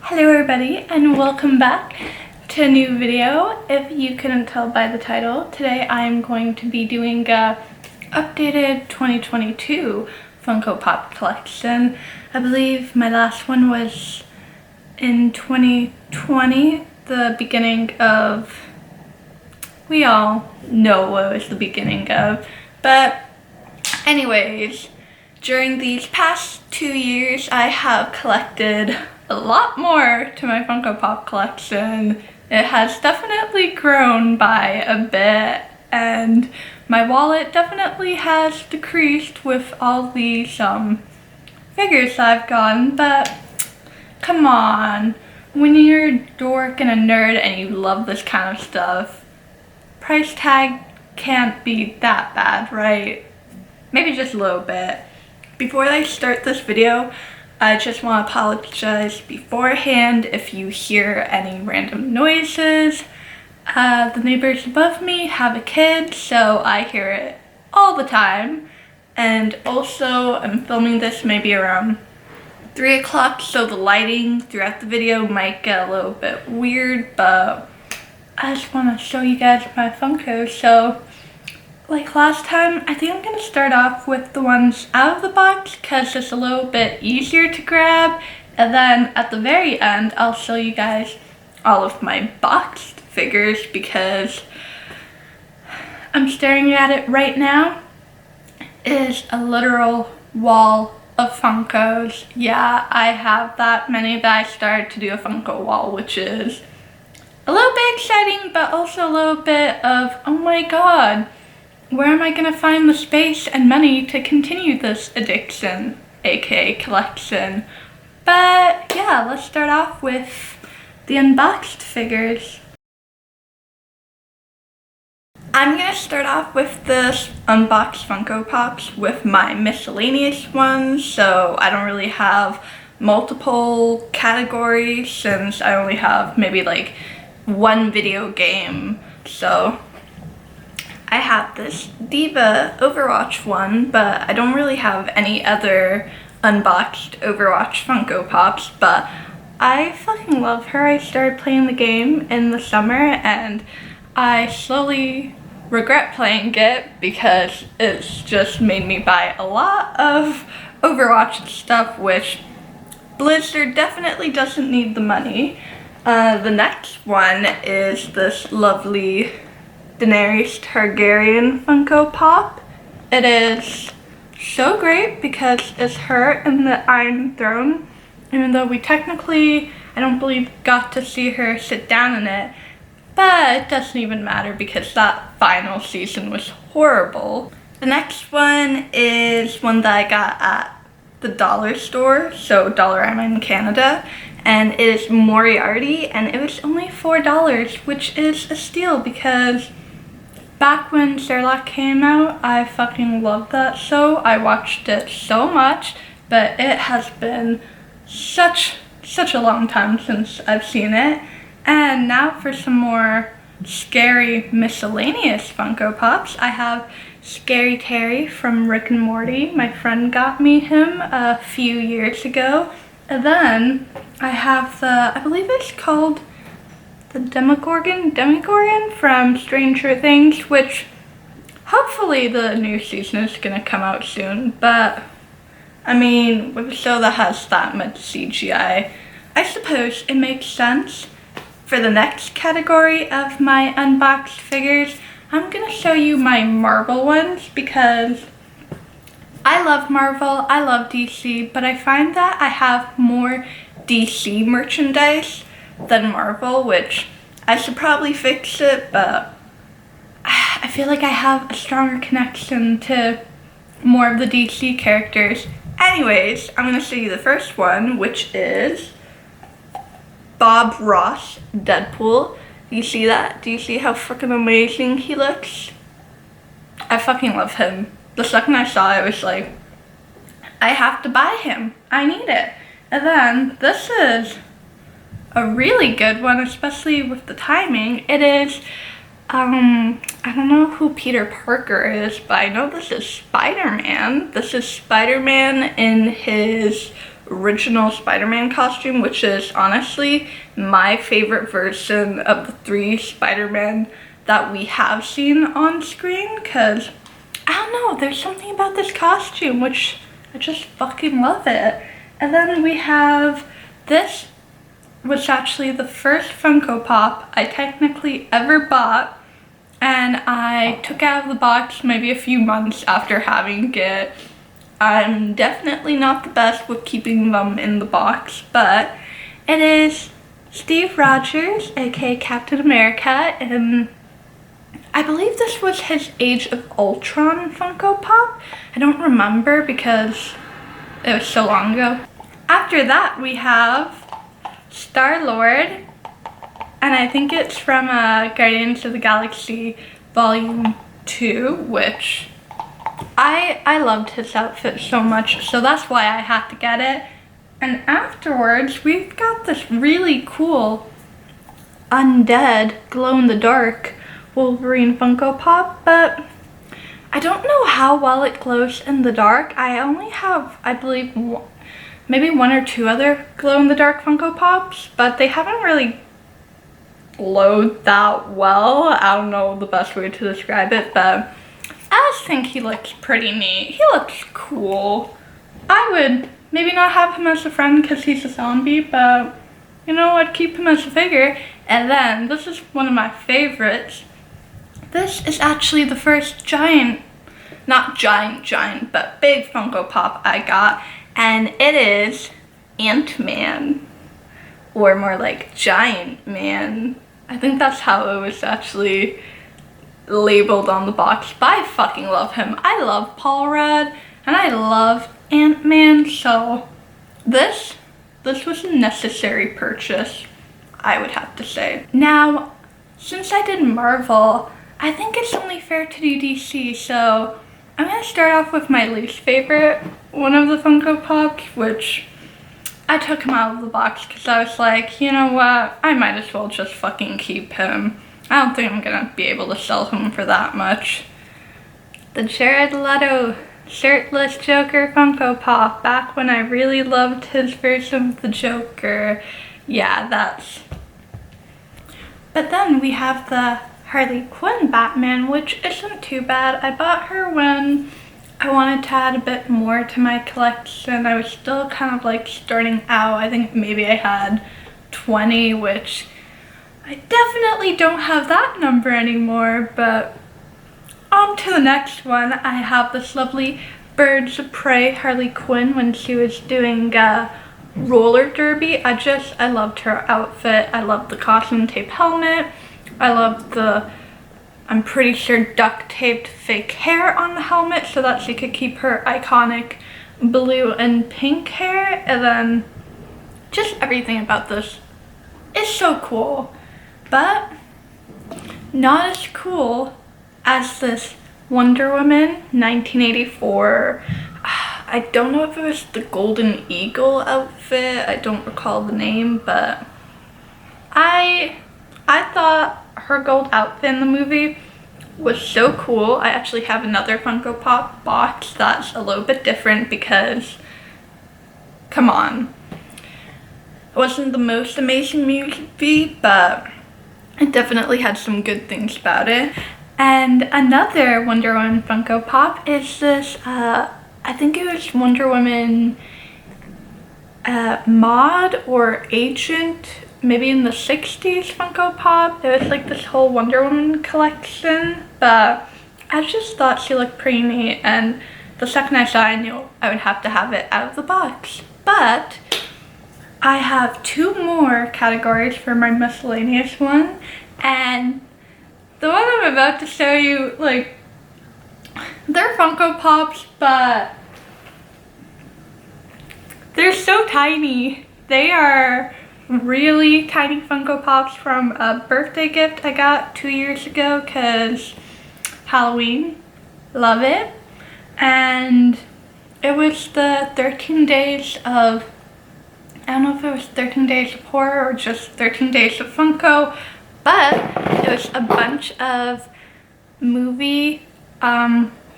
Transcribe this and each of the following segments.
Hello everybody and welcome back to a new video. If you couldn't tell by the title, today I'm going to be doing a updated 2022 Funko Pop collection. I believe my last one was in 2020, the beginning of, we all know what it was the beginning of, but anyways, during these past 2 years I have collected a lot more to my Funko Pop collection. It has definitely grown by a bit, and my wallet definitely has decreased with all these figures I've gotten, but come on, when you're a dork and a nerd and you love this kind of stuff, price tag can't be that bad, right? Maybe just a little bit. Before I start this video, I just want to apologize beforehand if you hear any random noises. The neighbors above me have a kid, so I hear it all the time. And also, I'm filming this maybe around 3 o'clock, so the lighting throughout the video might get a little bit weird, but I just want to show you guys my Funkos. So, like last time, I think I'm going to start off with the ones out of the box because it's a little bit easier to grab, and then at the very end I'll show you guys all of my boxed figures because I'm staring at it right now. It is a literal wall of Funkos. Yeah, I have that many that I started to do a Funko wall, which is a little bit exciting but also a little bit of, oh my god, where am I going to find the space and money to continue this addiction, aka collection? But yeah, let's start off with the unboxed figures. I'm going to start off with the unboxed Funko Pops with my miscellaneous ones, so I don't really have multiple categories since I only have maybe like one video game, so I have this Diva Overwatch one, but I don't really have any other unboxed Overwatch Funko Pops, but I fucking love her. I started playing the game in the summer and I slowly regret playing it because it's just made me buy a lot of Overwatch stuff, which Blizzard definitely doesn't need the money. The next one is this lovely Daenerys Targaryen Funko Pop. It is so great because it's her in the Iron Throne, even though we technically, I don't believe, got to see her sit down in it, but it doesn't even matter because that final season was horrible. The next one is one that I got at the dollar store, so Dollarama in Canada, and it is Moriarty, and it was only $4, which is a steal because back when Sherlock came out, I fucking loved that show. I watched it so much, but it has been such a long time since I've seen it. And now for some more scary miscellaneous Funko Pops. I have Scary Terry from Rick and Morty. My friend got me him a few years ago. And then I have the, I believe it's called the Demogorgon from Stranger Things, which hopefully the new season is gonna come out soon, but I mean, with a show that has that much CGI, I suppose it makes sense. For the next category of my unboxed figures, I'm gonna show you my Marvel ones because I love Marvel, I love DC, but I find that I have more DC merchandise than Marvel, which I should probably fix it, but I feel like I have a stronger connection to more of the DC characters. Anyways, I'm going to show you the first one, which is Bob Ross Deadpool. Do you see that? Do you see how freaking amazing he looks? I fucking love him. The second I saw it, I was like, I have to buy him. I need it. And then this is a really good one, especially with the timing. It is, I don't know who Peter Parker is, but I know this is Spider-Man. This is Spider-Man in his original Spider-Man costume, which is honestly my favorite version of the 3 Spider-Man that we have seen on screen, because I don't know, there's something about this costume which I just fucking love it. And then we have this, was actually the first Funko Pop I technically ever bought, and I took out of the box maybe a few months after having it. I'm definitely not the best with keeping them in the box, but it is Steve Rogers, aka Captain America, and I believe this was his Age of Ultron Funko Pop. I don't remember because it was so long ago. After that, we have Star-Lord, and I think it's from Guardians of the Galaxy Volume 2, which I loved his outfit so much, so that's why I had to get it. And afterwards, we've got this really cool undead glow-in-the-dark Wolverine Funko Pop, but I don't know how well it glows in the dark. I only have, I believe, maybe 1 or 2 other glow-in-the-dark Funko Pops, but they haven't really glowed that well. I don't know the best way to describe it, but I just think he looks pretty neat. He looks cool. I would maybe not have him as a friend because he's a zombie, but you know, I'd keep him as a figure. And then, this is one of my favorites. This is actually the first not giant, but big Funko Pop I got, and it is Ant-Man, or more like Giant Man. I think that's how it was actually labeled on the box, but I fucking love him. I love Paul Rudd, and I love Ant-Man, so this was a necessary purchase, I would have to say. Now, since I did Marvel, I think it's only fair to do DC, so I'm gonna start off with my least favorite one of the Funko Pops, which I took him out of the box because I was like, you know what, I might as well just fucking keep him. I don't think I'm gonna be able to sell him for that much. The Jared Leto shirtless Joker Funko Pop, back when I really loved his version of the Joker. Yeah, that's... But then we have the Harley Quinn Batman, which isn't too bad. I bought her when I wanted to add a bit more to my collection. I was still kind of like starting out. I think maybe I had 20, which I definitely don't have that number anymore, but on to the next one. I have this lovely Birds of Prey Harley Quinn when she was doing roller derby. I loved her outfit. I loved the caution tape helmet. I loved the, I'm pretty sure, duct taped fake hair on the helmet so that she could keep her iconic blue and pink hair. And then just everything about this is so cool, but not as cool as this Wonder Woman 1984. I don't know if it was the Golden Eagle outfit. I don't recall the name, but I thought her gold outfit in the movie was so cool. I actually have another Funko Pop box that's a little bit different because, come on, it wasn't the most amazing movie, but it definitely had some good things about it. And another Wonder Woman Funko Pop is this, I think it was Wonder Woman mod or agent, maybe in the 60s Funko Pop. There was like this whole Wonder Woman collection, but I just thought she looked pretty neat, and the second I saw it, I knew I would have to have it out of the box. But I have 2 more categories for my miscellaneous one, and the one I'm about to show you, like, they're Funko Pops, but they're so tiny. They are really tiny Funko Pops from a birthday gift I got 2 years ago because Halloween. Love it. And it was the 13 days of, I don't know if it was 13 days of horror or just 13 days of Funko, but it was a bunch of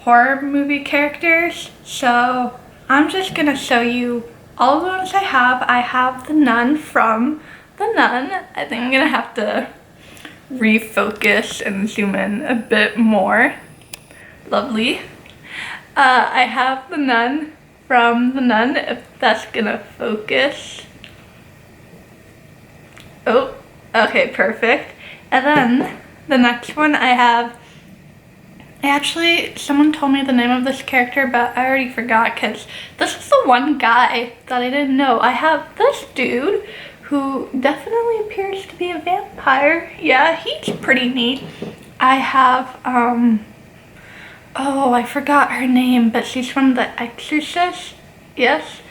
horror movie characters. So I'm just gonna show you all of the ones I have the Nun from the Nun. I think I'm gonna have to refocus and zoom in a bit more. Lovely. I have the Nun from the Nun, if that's gonna focus. Oh, okay, perfect. And then the next one I have, actually, someone told me the name of this character, but I already forgot because this is the one guy that I didn't know. I have this dude who definitely appears to be a vampire. Yeah, he's pretty neat. I have, oh, I forgot her name, but she's from The Exorcist. Yes.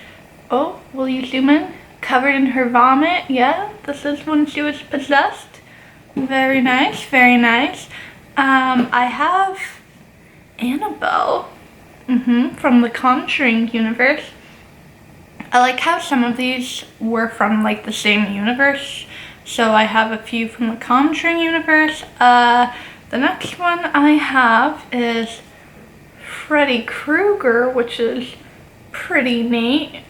Oh, will you zoom in? Covered in her vomit. Yeah, this is when she was possessed. Very nice, very nice. I have Annabelle from the Conjuring universe. I like how some of these were from like the same universe. So I have a few from the Conjuring universe. The next one I have is Freddy Krueger, which is pretty neat.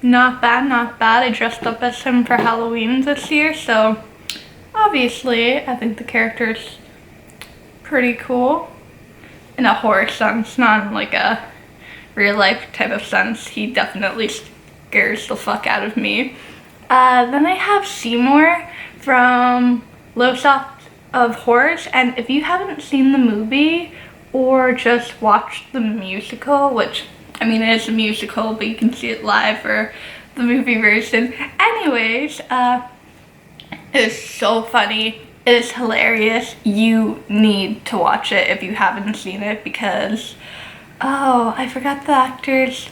Not bad, not bad. I dressed up as him for Halloween this year, so obviously I think the character's pretty cool. In a horror sense, not in like a real life type of sense. He definitely scares the fuck out of me. Then I have Seymour from Lowesoft of Horrors, and if you haven't seen the movie or just watched the musical, which I mean it is a musical, but you can see it live or the movie version. Anyways, it is so funny. It is hilarious. You need to watch it if you haven't seen it because, oh, I forgot the actor's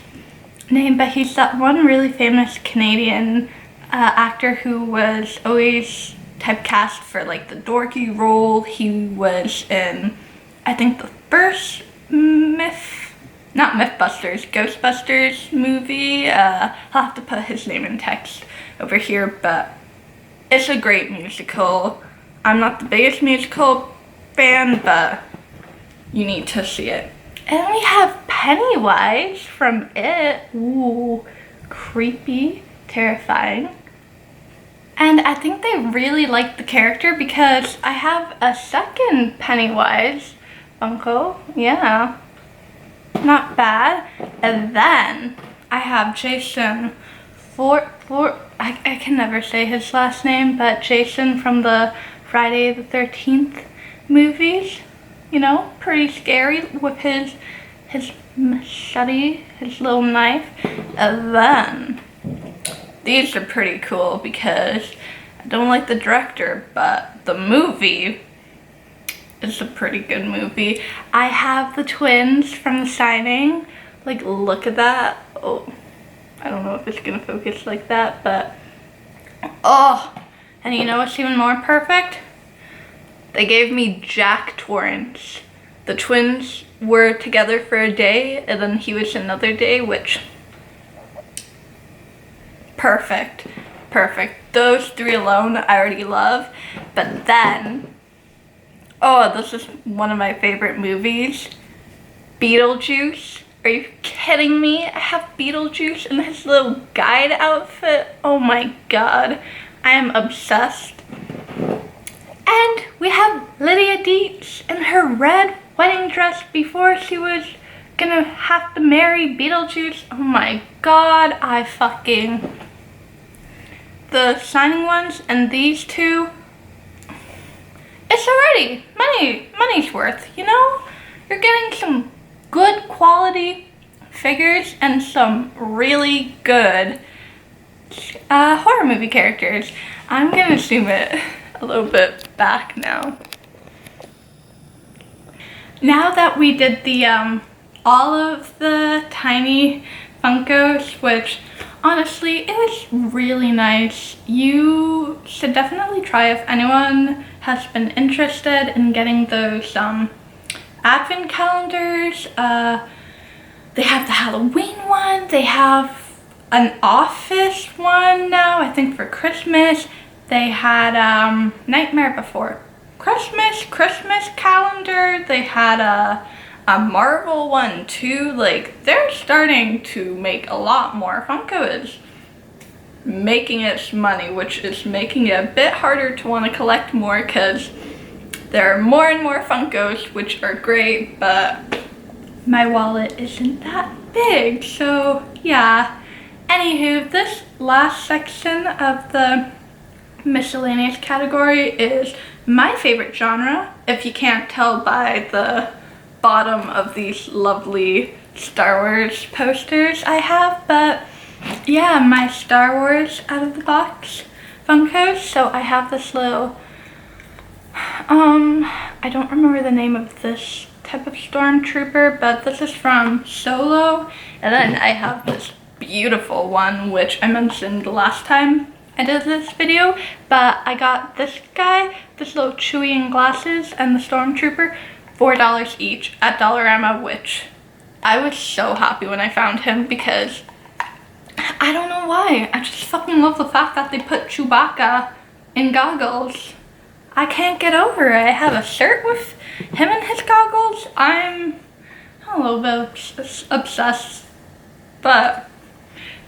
name, but he's that one really famous Canadian actor who was always typecast for like the dorky role. He was in, I think, the first Ghostbusters movie. I'll have to put his name in text over here, but it's a great musical. I'm not the biggest musical fan, but you need to see it. And then we have Pennywise from It. Ooh, creepy, terrifying. And I think they really liked the character because I have a second Pennywise Funko. Yeah, not bad. And then I have Jason I can never say his last name, but Jason from the Friday the 13th movies. You know, pretty scary with his machete, his little knife. And then these are pretty cool because I don't like the director, but the movie is a pretty good movie. I have the twins from The Shining. Like, look at that. Oh, I don't know if it's gonna focus like that, but oh, and you know what's even more perfect? They gave me Jack Torrance. The twins were together for a day, and then he was another day, which, perfect, perfect. Those three alone I already love, but then, oh, this is one of my favorite movies, Beetlejuice. Are you kidding me? I have Beetlejuice in his little guide outfit. Oh my god, I am obsessed. And we have Lydia Deetz in her red wedding dress before she was gonna have to marry Beetlejuice. Oh my god, I fucking... The Shining ones and these two, it's already money's worth, you know? You're getting some good quality figures and some really good horror movie characters. I'm gonna zoom it a little bit back now. Now that we did the all of the tiny Funkos, which honestly it was really nice. You should definitely try if anyone has been interested in getting those advent calendars. They have the Halloween one, they have an office one now, I think for Christmas. They had Nightmare Before Christmas calendar. They had a Marvel one too. Like, they're starting to make a lot more. Funko is making its money, which is making it a bit harder to want to collect more because there are more and more Funkos, which are great, but my wallet isn't that big. So yeah, anywho, this last section of the miscellaneous category is my favorite genre, if you can't tell by the bottom of these lovely Star Wars posters I have. But yeah, my Star Wars out of the box Funkos. So I have this little, I don't remember the name of this type of stormtrooper, but this is from Solo. And then I have this beautiful one, which I mentioned last time I did this video, but I got this guy, this little Chewie in glasses, and the stormtrooper, $4 each at Dollarama, which I was so happy when I found him because I don't know why. I just fucking love the fact that they put Chewbacca in goggles. I can't get over it. I have a shirt with him and his goggles. I'm a little bit obsessed. But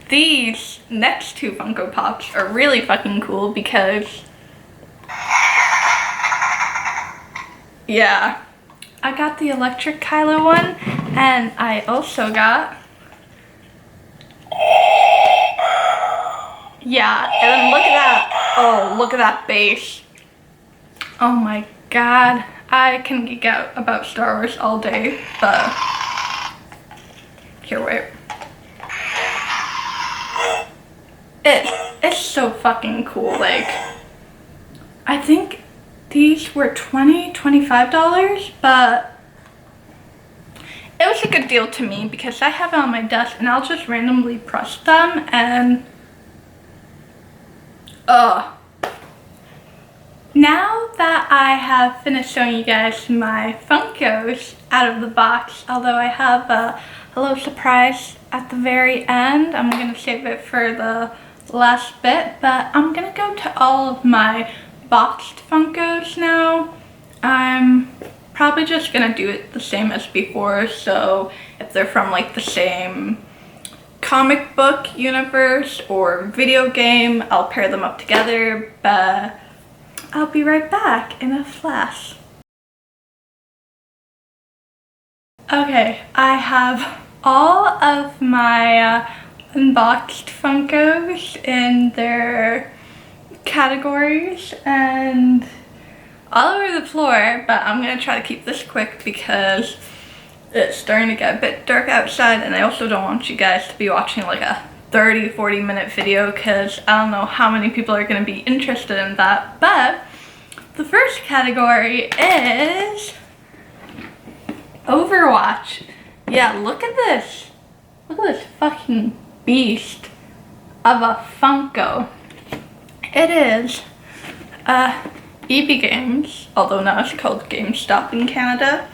these next two Funko Pops are really fucking cool because, yeah, I got the electric Kylo one, and I also got, yeah, and then look at that. Oh, look at that base. Oh my god, I can geek out about Star Wars all day, but here, wait. It's so fucking cool. Like, I think these were $25, but it was a good deal to me because I have it on my desk and I'll just randomly press them and now that I have finished showing you guys my Funkos out of the box, although I have a little surprise at the very end, I'm gonna save it for the last bit, but I'm gonna go to all of my boxed Funkos now. I'm probably just gonna do it the same as before, so if they're from like the same comic book universe or video game, I'll pair them up together, but I'll be right back in a flash. Okay, I have all of my unboxed Funkos in their categories and all over the floor, but I'm gonna try to keep this quick because it's starting to get a bit dark outside, and I also don't want you guys to be watching like a 30-40 minute video because I don't know how many people are going to be interested in that. But the first category is Overwatch. Yeah, look at this. Look at this fucking beast of a Funko. It is EB Games, although now it's called GameStop in Canada,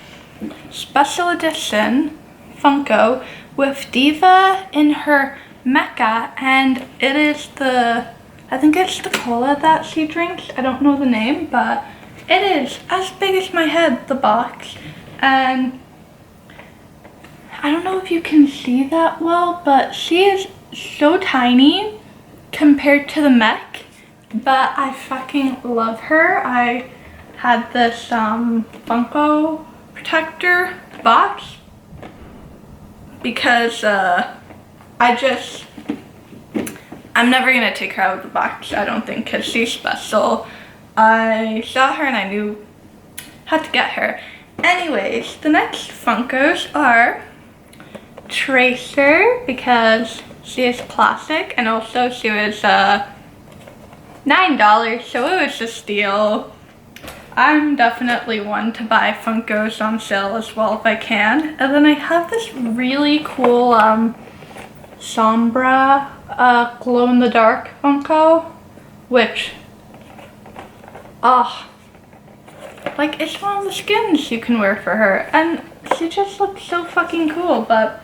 special edition Funko with Diva in her mecha, and it is the, I think it's the cola that she drinks. I don't know the name, but it is as big as my head, the box, and I don't know if you can see that well, but she is so tiny compared to the mech, but I fucking love her. I had this Funko protector box because I'm never gonna take her out of the box, I don't think, because she's special. I saw her and I knew how to get her. Anyways, the next Funkos are Tracer, because she is classic, and also she was $9, so it was a steal. I'm definitely one to buy Funkos on sale as well if I can. And then I have this really cool Sombra glow-in-the-dark Funko, which, like, it's one of the skins you can wear for her, and she just looks so fucking cool. But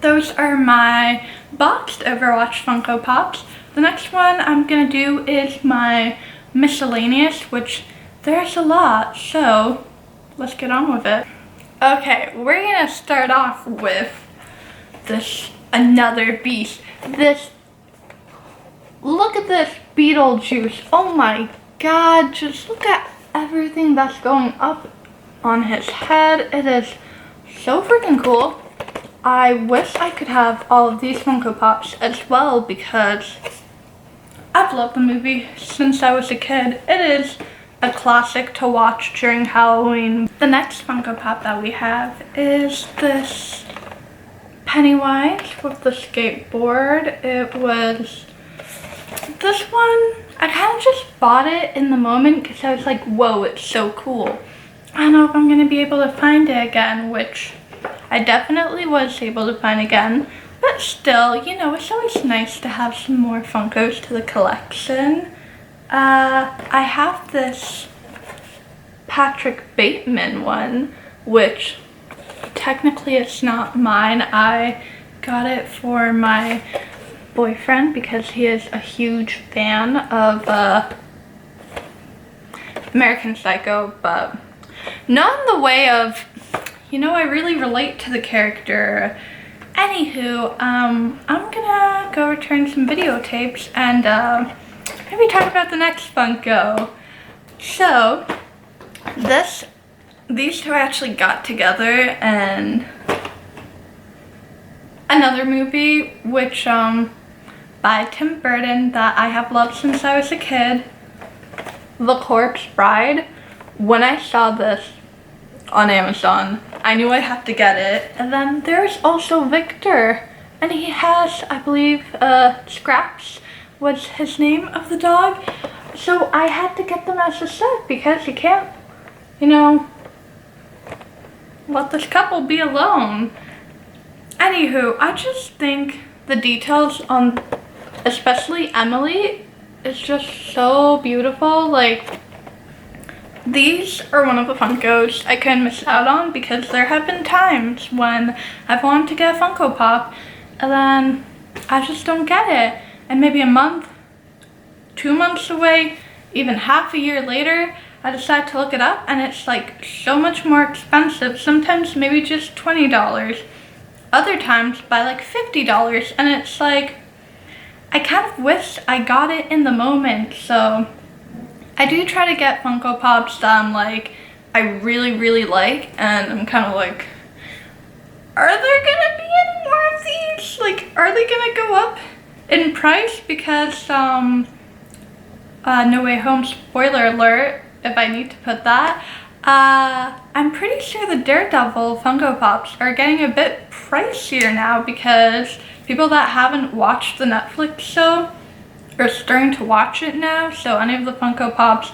those are my boxed Overwatch Funko Pops. The next one I'm gonna do is my Miscellaneous, which there's a lot, so let's get on with it. Okay, we're gonna start off with another beast. Look at this Beetlejuice. Oh my god, just look at everything that's going up on his head. It is so freaking cool. I wish I could have all of these Funko Pops as well because I've loved the movie since I was a kid. It is a classic to watch during Halloween. The next Funko Pop that we have is this Pennywise with the skateboard. It was this one. I kind of just bought it in the moment because I was like, whoa, it's so cool. I don't know if I'm going to be able to find it again, which I definitely was able to find again. But still, you know, it's always nice to have some more Funkos to the collection. I have this Patrick Bateman one, which technically it's not mine. I got it for my boyfriend because he is a huge fan of American Psycho, but not in the way of, you know, I really relate to the character. Anywho, I'm gonna go return some videotapes and maybe talk about the next Funko. So, these two actually got together in another movie, which by Tim Burton, that I have loved since I was a kid, The Corpse Bride. When I saw this on Amazon, I knew I had to get it. And then there's also Victor, and he has, I believe, Scraps was his name of the dog. So I had to get them as a set because you can't, you know, let this couple be alone. Anywho, I just think the details on especially Emily is just so beautiful. Like, these are one of the Funkos I couldn't miss out on because there have been times when I've wanted to get a Funko Pop and then I just don't get it. And maybe a month, 2 months away, even half a year later, I decide to look it up and it's like so much more expensive. Sometimes maybe just $20. Other times by like $50. And it's like, I kind of wish I got it in the moment. So I do try to get Funko Pops that I'm like, I really, really like. And I'm kind of like, are there gonna be any more of these? Like, are they gonna go up in price? Because, No Way Home, spoiler alert, if I need to put that. I'm pretty sure the Daredevil Funko Pops are getting a bit pricier now because people that haven't watched the Netflix show are starting to watch it now. So any of the Funko Pops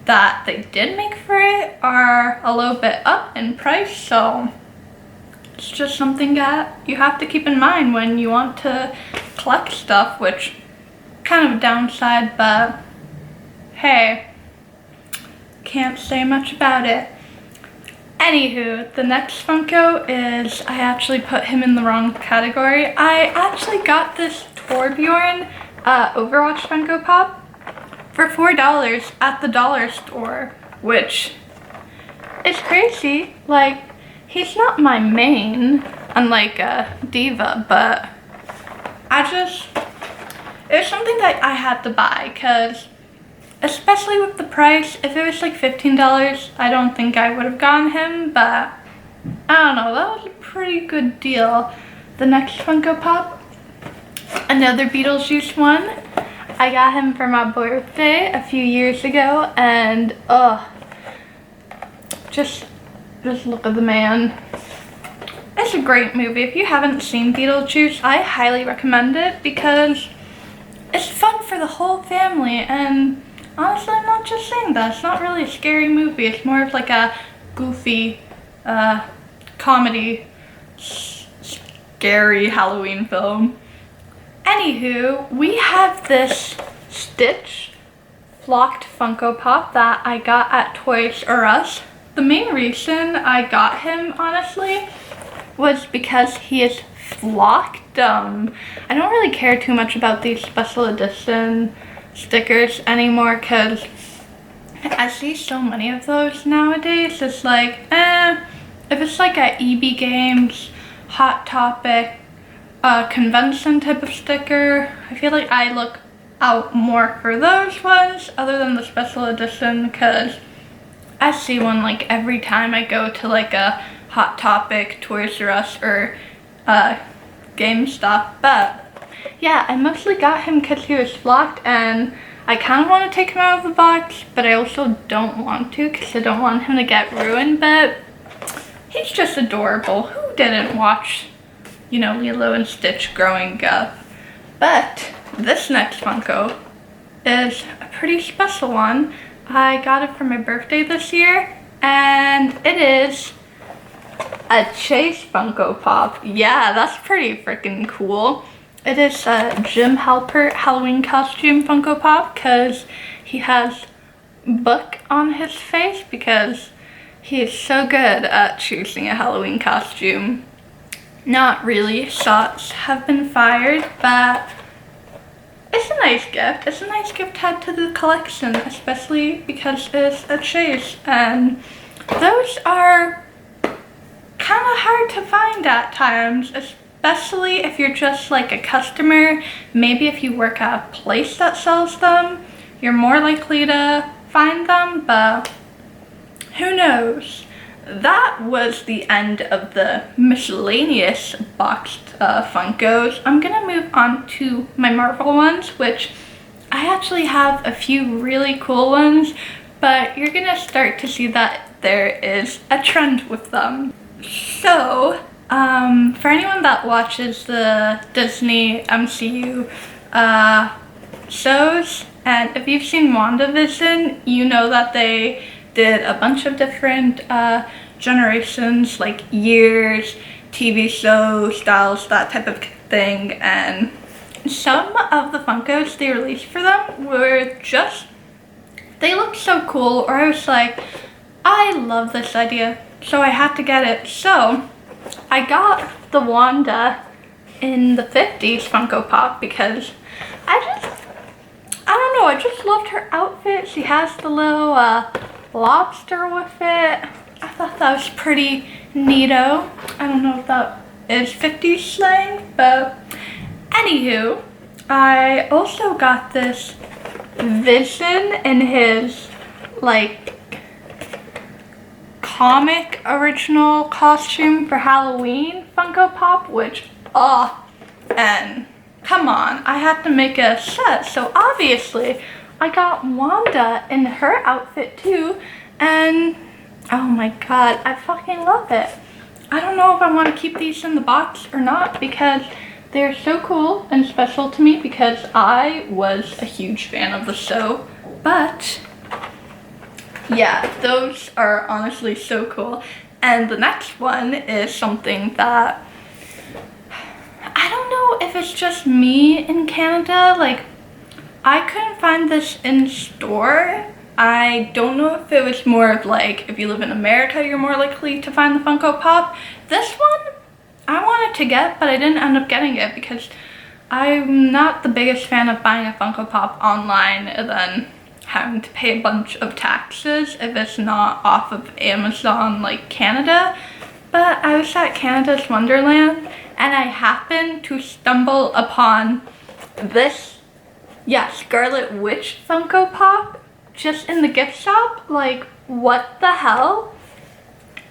that they did make for it are a little bit up in price. So it's just something that you have to keep in mind when you want to collect stuff, which kind of a downside, but hey, can't say much about it. Anywho, the next Funko is, I actually put him in the wrong category. I actually got this Torbjorn Overwatch Funko Pop for $4 at the dollar store, which is crazy. Like, he's not my main, unlike Diva, but it was something that I had to buy because, especially with the price, if it was like $15, I don't think I would have gotten him, but I don't know, that was a pretty good deal. The next Funko Pop, another Beetlejuice one. I got him for my birthday a few years ago, and just look at the man. It's a great movie. If you haven't seen Beetlejuice, I highly recommend it because it's fun for the whole family. And honestly, I'm not just saying that. It's not really a scary movie. It's more of like a goofy comedy, scary Halloween film. Anywho, we have this Stitch flocked Funko Pop that I got at Toys R Us. The main reason I got him, honestly, was because he is flocked. I don't really care too much about these special edition stickers anymore because I see so many of those nowadays. It's like, if it's like a EB Games, Hot Topic, convention type of sticker, I feel like I look out more for those ones other than the special edition, because I see one like every time I go to like a Hot Topic, Toys R Us, or GameStop. But yeah, I mostly got him because he was locked, and I kind of want to take him out of the box, but I also don't want to because I don't want him to get ruined. But he's just adorable. Who didn't watch, you know, Lilo and Stitch growing up? But this next Funko is a pretty special one. I got it for my birthday this year, and it is a Chase Funko Pop. Yeah, that's pretty freaking cool. It is a Gym Helper Halloween costume Funko Pop because he has book on his face because he is so good at choosing a Halloween costume. Not really, shots have been fired, but it's a nice gift. It's a nice gift to add to the collection, especially because it's a Chase, and those are kind of hard to find at times, especially if you're just like a customer. Maybe if you work at a place that sells them, you're more likely to find them, but who knows? That was the end of the miscellaneous boxed Funkos. I'm gonna move on to my Marvel ones, which I actually have a few really cool ones, but you're gonna start to see that there is a trend with them. So, for anyone that watches the Disney MCU shows, and if you've seen WandaVision, you know that they did a bunch of different generations, like years, TV shows, styles, that type of thing, and some of the Funkos they released for them were just, they looked so cool, or I was like, I love this idea, so I had to get it. So I got the Wanda in the 50s Funko Pop because I don't know, I just loved her outfit. She has the little lobster with it. I thought that was pretty neato. I don't know if that is 50s slang, but anywho, I also got this Vision in his like comic original costume for Halloween Funko Pop, which and come on, I had to make a set, so obviously I got Wanda in her outfit too, and oh my god, I fucking love it. I don't know if I want to keep these in the box or not because they're so cool and special to me because I was a huge fan of the show. But yeah, those are honestly so cool. And the next one is something that I don't know if it's just me in Canada, like I couldn't find this in store. I don't know if it was more of like, if you live in America, you're more likely to find the Funko Pop. This one, I wanted to get, but I didn't end up getting it because I'm not the biggest fan of buying a Funko Pop online and then having to pay a bunch of taxes if it's not off of Amazon like Canada. But I was at Canada's Wonderland and I happened to stumble upon this, yeah, Scarlet Witch Funko Pop just in the gift shop. Like, what the hell?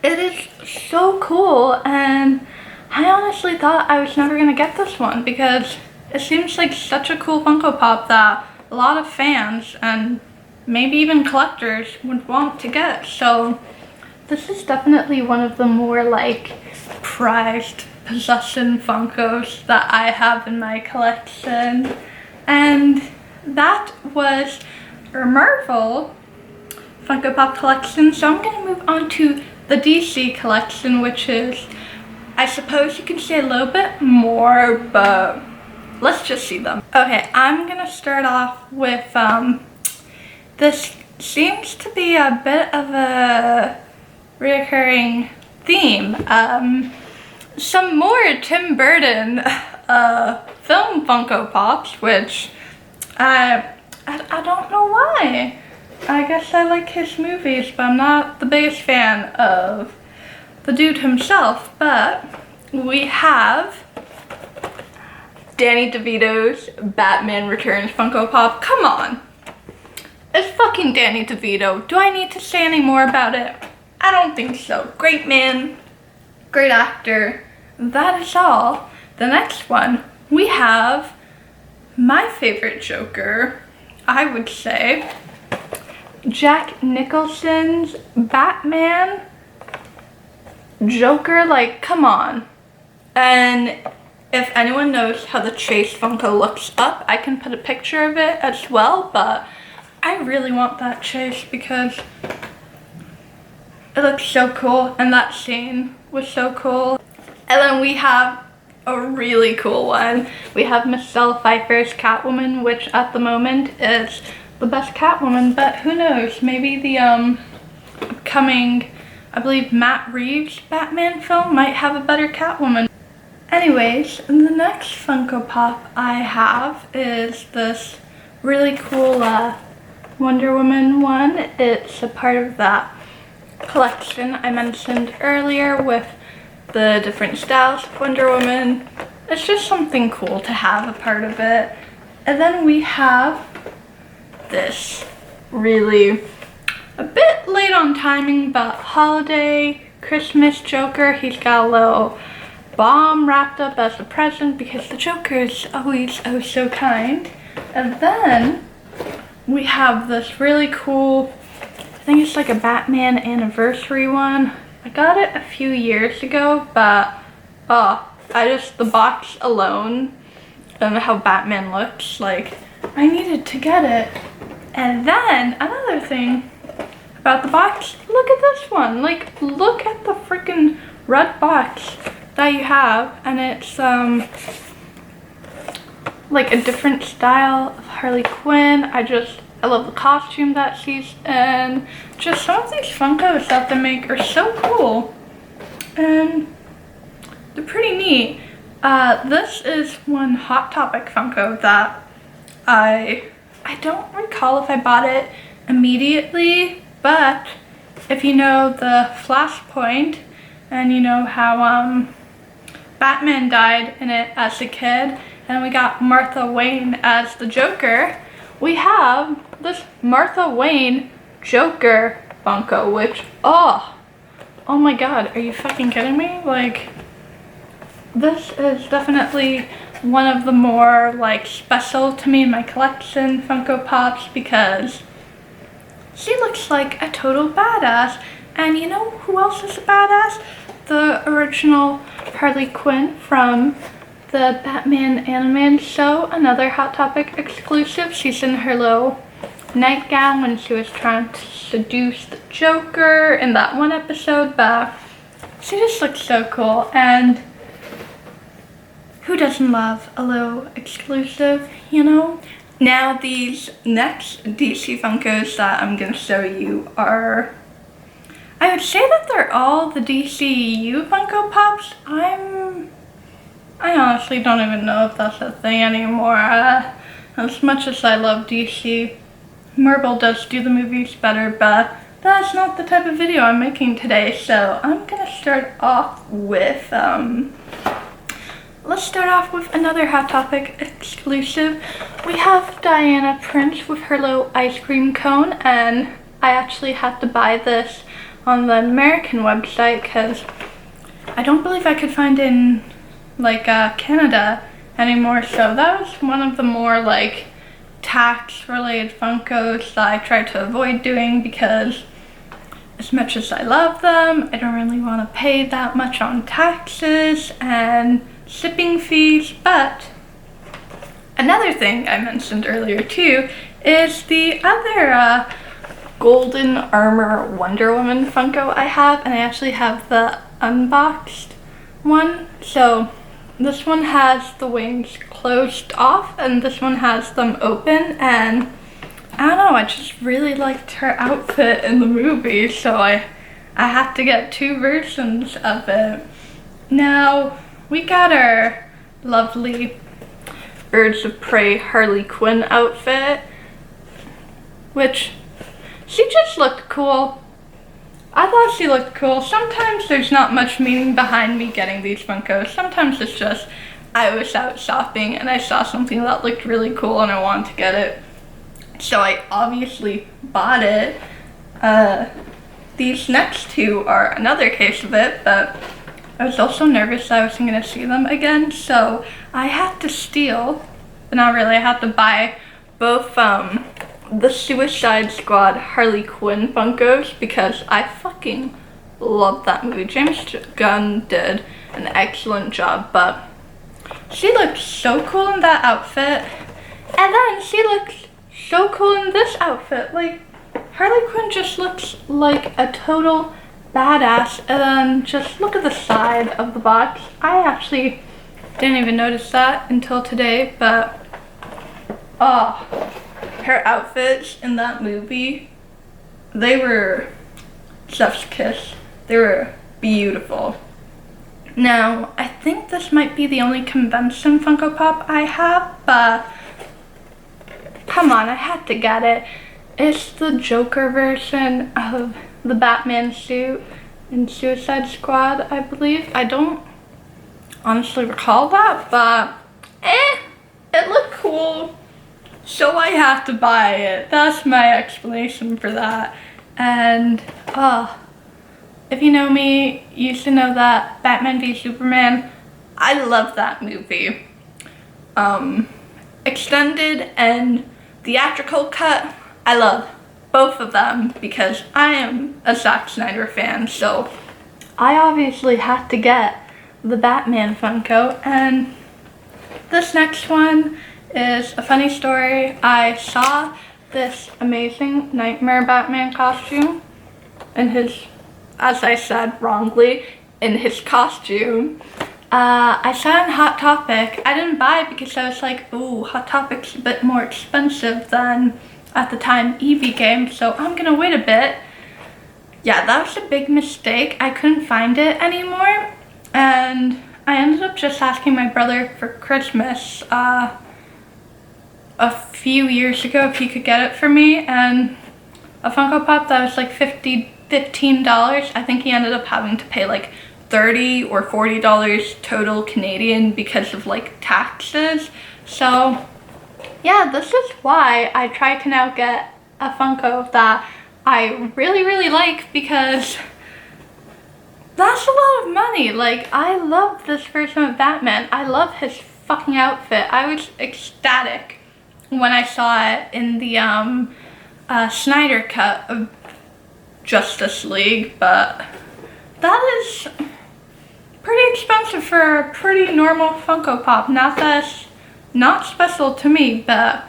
It is so cool, and I honestly thought I was never gonna get this one because it seems like such a cool Funko Pop that a lot of fans and maybe even collectors would want to get. So this is definitely one of the more like prized possession Funkos that I have in my collection. And that was our Marvel Funko Pop collection. So I'm gonna move on to the DC collection, which is, I suppose you can say a little bit more, but let's just see them. Okay, I'm gonna start off with this seems to be a bit of a reoccurring theme. Some more Tim Burton film Funko Pops, which I don't know why. I guess I like his movies, but I'm not the biggest fan of the dude himself, but we have Danny DeVito's Batman Returns Funko Pop. Come on. It's fucking Danny DeVito. Do I need to say any more about it? I don't think so. Great man. Great actor. That is all. The next one, we have my favorite Joker, I would say, Jack Nicholson's Batman Joker. Like, come on. And if anyone knows how the Chase Funko looks up, I can put a picture of it as well, but I really want that Chase because it looks so cool and that scene was so cool. And then we have a really cool one. We have Michelle Pfeiffer's Catwoman, which at the moment is the best Catwoman, but who knows, maybe the upcoming, I believe, Matt Reeves Batman film might have a better Catwoman. Anyways, the next Funko Pop I have is this really cool Wonder Woman one. It's a part of that collection I mentioned earlier with the different styles of Wonder Woman. It's just something cool to have a part of it. And then we have this really a bit late on timing, but holiday Christmas Joker. He's got a little bomb wrapped up as a present because the Joker is always oh so kind. And then we have this really cool, I think it's like a Batman anniversary one. I got it a few years ago, but the box alone and how Batman looks, like, I needed to get it. And then another thing about the box, look at this one. Like, look at the freaking red box that you have, and it's like a different style of Harley Quinn. I love the costume that she's in. Just some of these Funkos that they make are so cool. And they're pretty neat. This is one Hot Topic Funko that I don't recall if I bought it immediately, but if you know the Flashpoint and you know how Batman died in it as a kid, and we got Martha Wayne as the Joker, we have this Martha Wayne Joker Funko, which, oh my god, are you fucking kidding me? Like, this is definitely one of the more, like, special to me in my collection Funko Pops because she looks like a total badass. And you know who else is a badass? The original Harley Quinn from the Batman animated show, another Hot Topic exclusive. She's in her little nightgown when she was trying to seduce the Joker in that one episode, but she just looks so cool. And who doesn't love a little exclusive, you know? Now these next DC Funkos that I'm gonna show you are, I would say that they're all the DCU Funko Pops. I honestly don't even know if that's a thing anymore. As much as I love DC, Marvel does do the movies better, but that's not the type of video I'm making today. So I'm gonna start off with, let's start off with another Hot Topic exclusive. We have Diana Prince with her little ice cream cone, and I actually had to buy this on the American website because I don't believe I could find it in like Canada anymore. So that was one of the more like tax related Funkos that I tried to avoid doing because as much as I love them, I don't really want to pay that much on taxes and shipping fees. But another thing I mentioned earlier too is the other Golden Armor Wonder Woman Funko I have, and I actually have the Unboxed one. So this one has the wings closed off and this one has them open, and I don't know, I just really liked her outfit in the movie, so I had to get two versions of it. Now we got our lovely Birds of Prey Harley Quinn outfit, which she just looked cool. I thought she looked cool. Sometimes there's not much meaning behind me getting these Funkos. Sometimes it's just I was out shopping and I saw something that looked really cool and I wanted to get it. So I obviously bought it. These next two are another case of it, but I was also nervous that I wasn't going to see them again, so I had to steal, but not really, I had to buy both the Suicide Squad Harley Quinn Funkos because I fucking love that movie. James Gunn did an excellent job, but she looked so cool in that outfit, and then she looks so cool in this outfit. Like, Harley Quinn just looks like a total badass, and then just look at the side of the box. I actually didn't even notice that until today, but her outfits in that movie, they were chef's kiss. They were beautiful. Now, I think this might be the only convention Funko Pop I have, but come on, I had to get it. It's the Joker version of the Batman suit in Suicide Squad, I believe. I don't honestly recall that, but it looked cool, so I have to buy it. That's my explanation for that. And if you know me, you should know that Batman v Superman, I love that movie. Extended and theatrical cut, I love both of them because I am a Zack Snyder fan, so I obviously had to get the Batman Funko. And this next one is a funny story. I saw this amazing Nightmare Batman costume in his, as I said wrongly, in his costume. I saw it in Hot Topic. I didn't buy it because I was like, ooh, Hot Topic's a bit more expensive than, at the time, Eevee game, so I'm gonna wait a bit. Yeah, that was a big mistake. I couldn't find it anymore, and I ended up just asking my brother for Christmas a few years ago if he could get it for me, and a Funko Pop that was like $15. I think he ended up having to pay like $30 or $40 total Canadian because of like taxes. So yeah, this is why I try to now get a Funko that I really, really like, because that's a lot of money. Like, I love this version of Batman. I love his fucking outfit. I was ecstatic when I saw it in the Snyder cut of Justice League, but that is pretty expensive for a pretty normal Funko Pop. Not that it's not special to me, but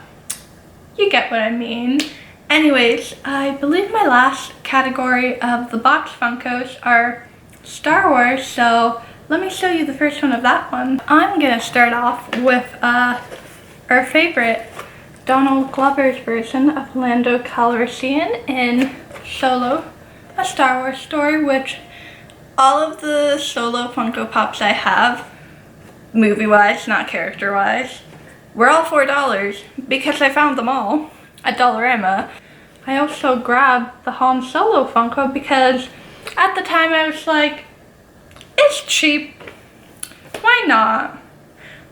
you get what I mean. Anyways, I believe my last category of the box Funkos are Star Wars, so let me show you the first one of that one. I'm gonna start off with our favorite Donald Glover's version of Lando Calrissian in Solo, A Star Wars Story, which all of the Solo Funko Pops I have, movie-wise, not character-wise, were all $4 because I found them all at Dollarama. I also grabbed the Han Solo Funko because at the time I was like, it's cheap, why not?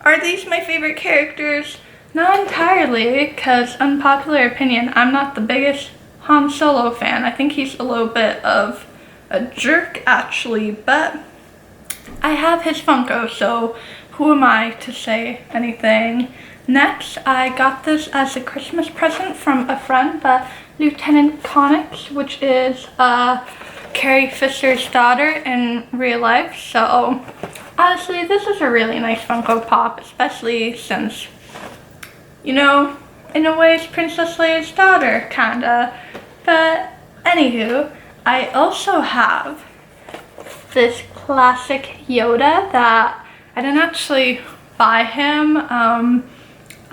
Are these my favorite characters? Not entirely, because unpopular opinion, I'm not the biggest Han Solo fan. I think he's a little bit of a jerk actually, but I have his Funko, so who am I to say anything? Next, I got this as a Christmas present from a friend, but Lieutenant Connix, which is Carrie Fisher's daughter in real life. So honestly, this is a really nice Funko Pop, especially since, you know, in a way it's Princess Leia's daughter, kinda. But anywho, I also have this classic Yoda that I didn't actually buy him.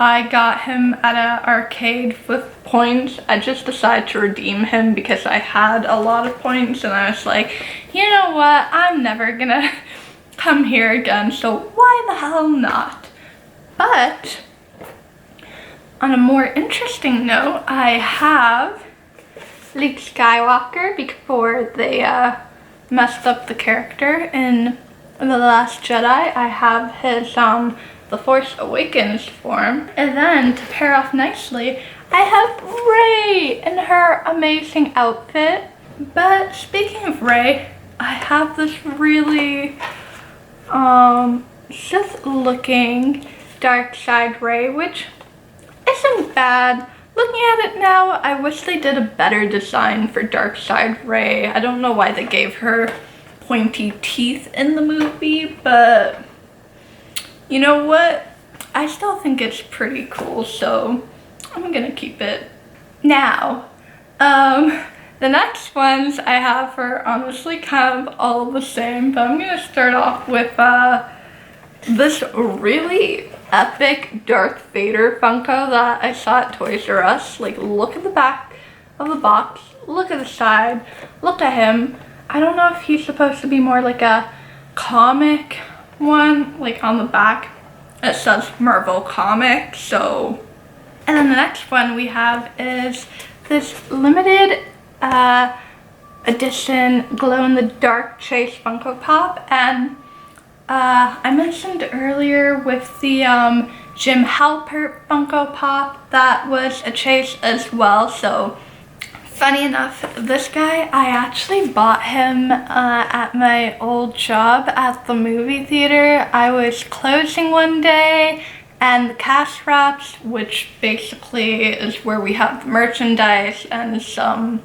I got him at an arcade with points. I just decided to redeem him because I had a lot of points and I was like, you know what, I'm never gonna come here again, so why the hell not? But on a more interesting note, I have Luke Skywalker before they messed up the character in The Last Jedi. I have his The Force Awakens form. And then to pair off nicely, I have Rey in her amazing outfit. But speaking of Rey, I have this really Sith looking dark side Rey, which isn't bad. Looking at it now, I wish they did a better design for dark side Rey. I don't know why they gave her pointy teeth in the movie, but you know what? I still think it's pretty cool, so I'm gonna keep it. Now, the next ones I have are honestly kind of all the same, but I'm gonna start off with this really epic Darth Vader Funko that I saw at Toys R Us. Like, look at the back of the box, look at the side, look at him. I don't know if he's supposed to be more like a comic one, like on the back it says Marvel Comics, so. And then the next one we have is this limited edition glow-in-the-dark Chase Funko Pop, and I mentioned earlier with the Jim Halpert Funko Pop, that was a Chase as well. So funny enough, this guy, I actually bought him at my old job at the movie theater. I was closing one day, and the cash wraps, which basically is where we have merchandise and some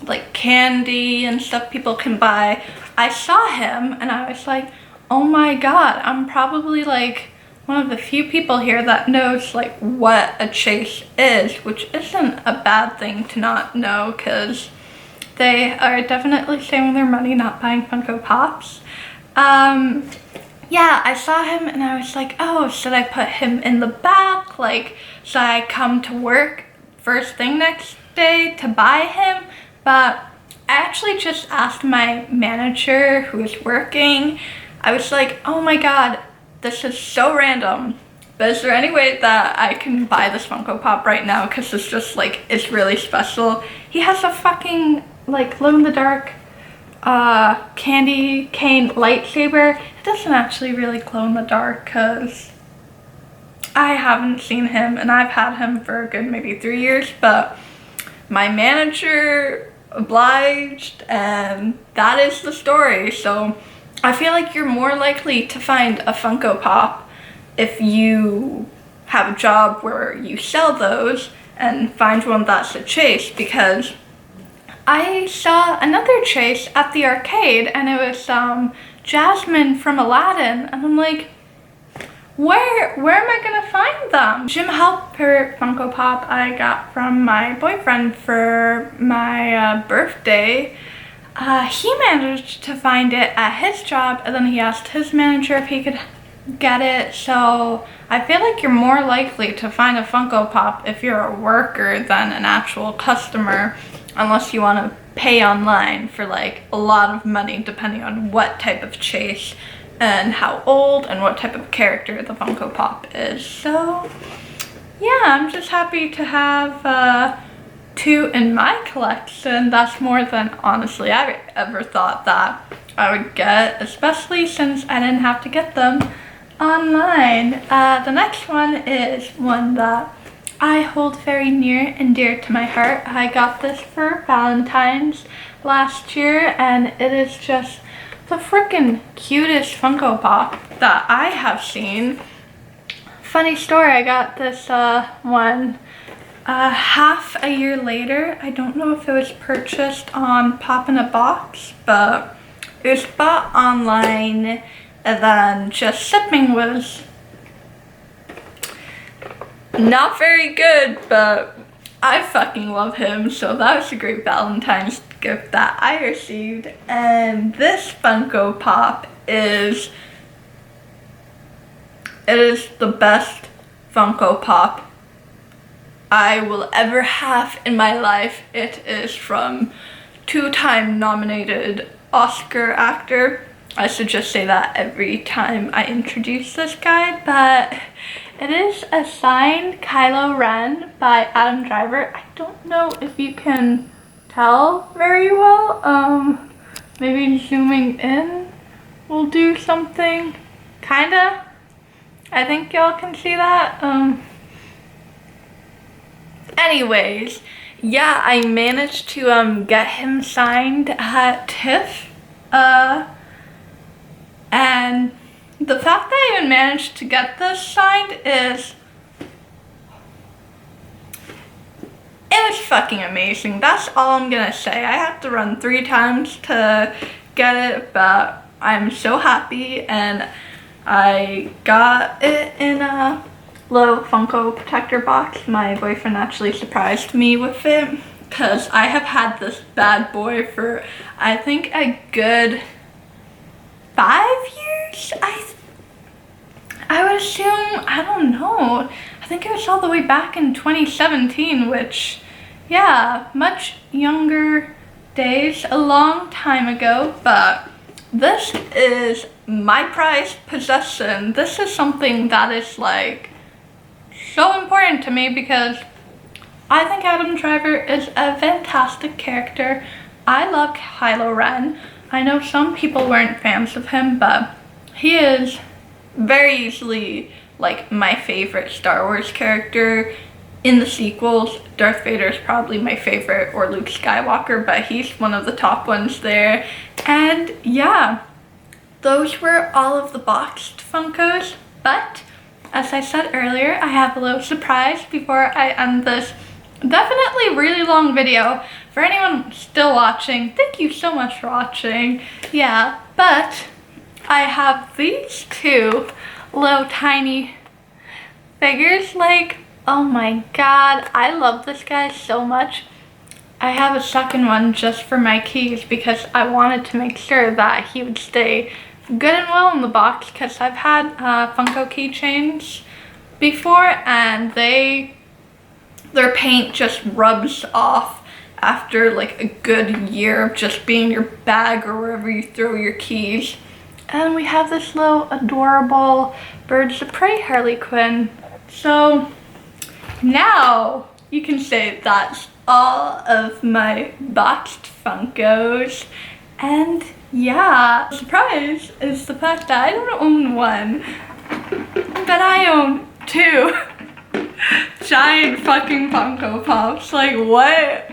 like candy and stuff people can buy, I saw him and I was like, oh my god, I'm probably like one of the few people here that knows like what a Chase is, which isn't a bad thing to not know, because they are definitely saving their money not buying Funko Pops. Yeah, I saw him and I was like, oh, should I put him in the back? Like, should I come to work first thing next day to buy him? But I actually just asked my manager who was working. I was like, oh my god, this is so random, but is there any way that I can buy this Funko Pop right now? Because it's just like, it's really special. He has a fucking like glow-in-the-dark candy cane lightsaber. It doesn't actually really glow in the dark because I haven't seen him and I've had him for a good maybe 3 years, but my manager obliged and that is the story. So I feel like you're more likely to find a Funko Pop if you have a job where you sell those and find one that's a Chase, because I saw another Chase at the arcade and it was Jasmine from Aladdin, and I'm like, where am I gonna find them? Jim Halpert Funko Pop I got from my boyfriend for my birthday. He managed to find it at his job, and then he asked his manager if he could get it. So I feel like you're more likely to find a Funko Pop if you're a worker than an actual customer, unless you want to pay online for like a lot of money depending on what type of Chase and how old and what type of character the Funko Pop is. So yeah, I'm just happy to have two in my collection. That's more than honestly I ever thought that I would get, especially since I didn't have to get them online. The next one is one that I hold very near and dear to my heart. I got this for Valentine's last year, and it is just the freaking cutest Funko Pop that I have seen. Funny story, I got this one half a year later. I don't know if it was purchased on Pop in a Box, but it was bought online, and then just shipping was not very good, but I fucking love him, so that was a great Valentine's gift that I received. And this Funko Pop is the best Funko Pop I will ever have in my life. It is from two-time nominated Oscar actor. I should just say that every time I introduce this guy, but it is a signed Kylo Ren by Adam Driver. I don't know if you can tell very well. Maybe zooming in will do something, kinda. I think y'all can see that. Anyways, yeah, I managed to get him signed at TIFF, and the fact that I even managed to get this signed it was fucking amazing. That's all I'm gonna say. I had to run 3 times to get it, but I'm so happy, and I got it in a little Funko protector box. My boyfriend actually surprised me with it because I have had this bad boy for I think a good 5 years. I would assume, I don't know. I think it was all the way back in 2017, which, yeah, much younger days, a long time ago, but this is my prized possession. This is something that is like so important to me because I think Adam Driver is a fantastic character. I love Kylo Ren. I know some people weren't fans of him, but he is very easily like my favorite Star Wars character. In the sequels, Darth Vader is probably my favorite, or Luke Skywalker, but he's one of the top ones there. And yeah, those were all of the boxed Funkos, but as I said earlier, I have a little surprise before I end this definitely really long video. For anyone still watching, thank you so much for watching. Yeah, but I have these 2 little tiny figures. Like, oh my god, I love this guy so much. I have a second one just for my keys because I wanted to make sure that he would stay good and well in the box, because I've had Funko keychains before and their paint just rubs off after like a good year of just being in your bag or wherever you throw your keys. And we have this little adorable Birds of Prey Harley Quinn. So now you can say that's all of my boxed Funkos. And yeah, the surprise is the fact that I don't own one, but I own 2 giant fucking Funko Pops. Like, what?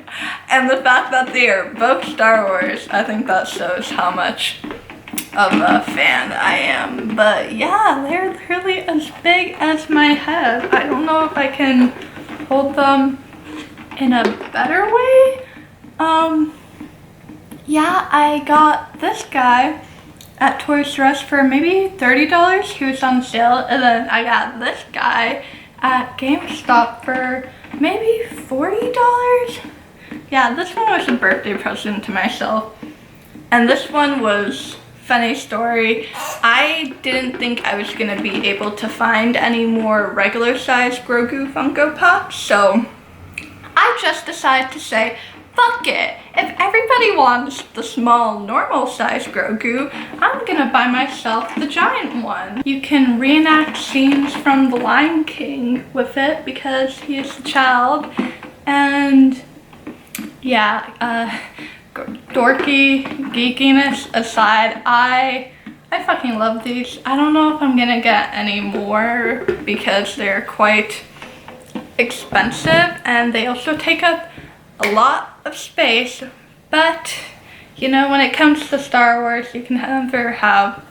And the fact that they are both Star Wars, I think that shows how much of a fan I am. But yeah, they're literally as big as my head. I don't know if I can hold them in a better way. Yeah, I got this guy at Toys R Us for maybe $30. He was on sale. And then I got this guy at GameStop for maybe $40. Yeah, this one was a birthday present to myself. And this one was, funny story, I didn't think I was gonna be able to find any more regular size Grogu Funko Pops, so I just decided to say, fuck it. If everybody wants the small, normal size Grogu, I'm gonna buy myself the giant one. You can reenact scenes from The Lion King with it because he is a child. And yeah, dorky geekiness aside, I fucking love these. I don't know if I'm gonna get any more because they're quite expensive and they also take up a lot of space, but you know, when it comes to Star Wars, you can never have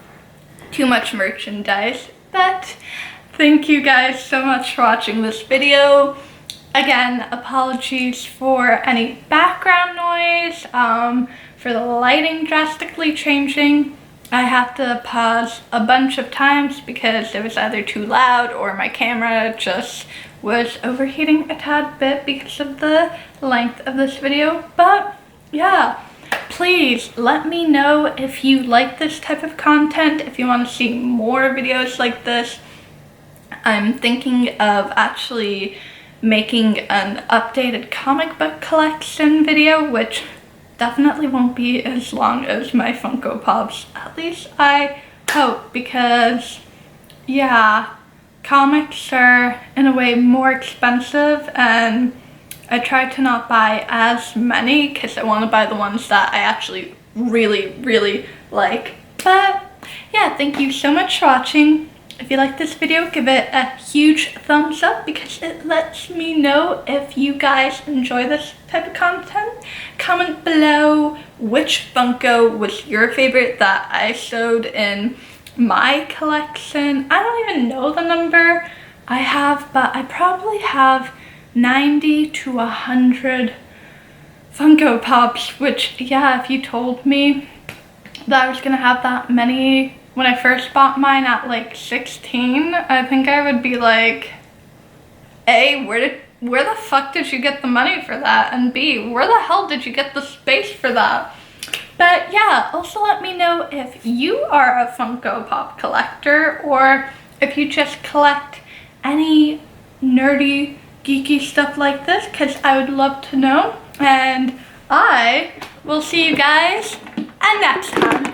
too much merchandise. But thank you guys so much for watching this video. Again, apologies for any background noise, for the lighting drastically changing. I have to pause a bunch of times because it was either too loud or my camera just was overheating a tad bit because of the length of this video. But yeah, please let me know if you like this type of content, if you want to see more videos like this. I'm thinking of actually making an updated comic book collection video, which definitely won't be as long as my Funko Pops. At least I hope, because yeah, comics are in a way more expensive and I try to not buy as many because I want to buy the ones that I actually really like. But yeah, thank you so much for watching. If you like this video, give it a huge thumbs up because it lets me know if you guys enjoy this type of content. Comment below which Funko was your favorite that I showed in my collection. I don't even know the number I have, but I probably have 90 to 100 Funko Pops, which, yeah, if you told me that I was gonna have that many when I first bought mine at like 16, I think I would be like, A, where the fuck did you get the money for that? And B, where the hell did you get the space for that? But yeah, also let me know if you are a Funko Pop collector or if you just collect any nerdy, geeky stuff like this, because I would love to know. And I will see you guys next time.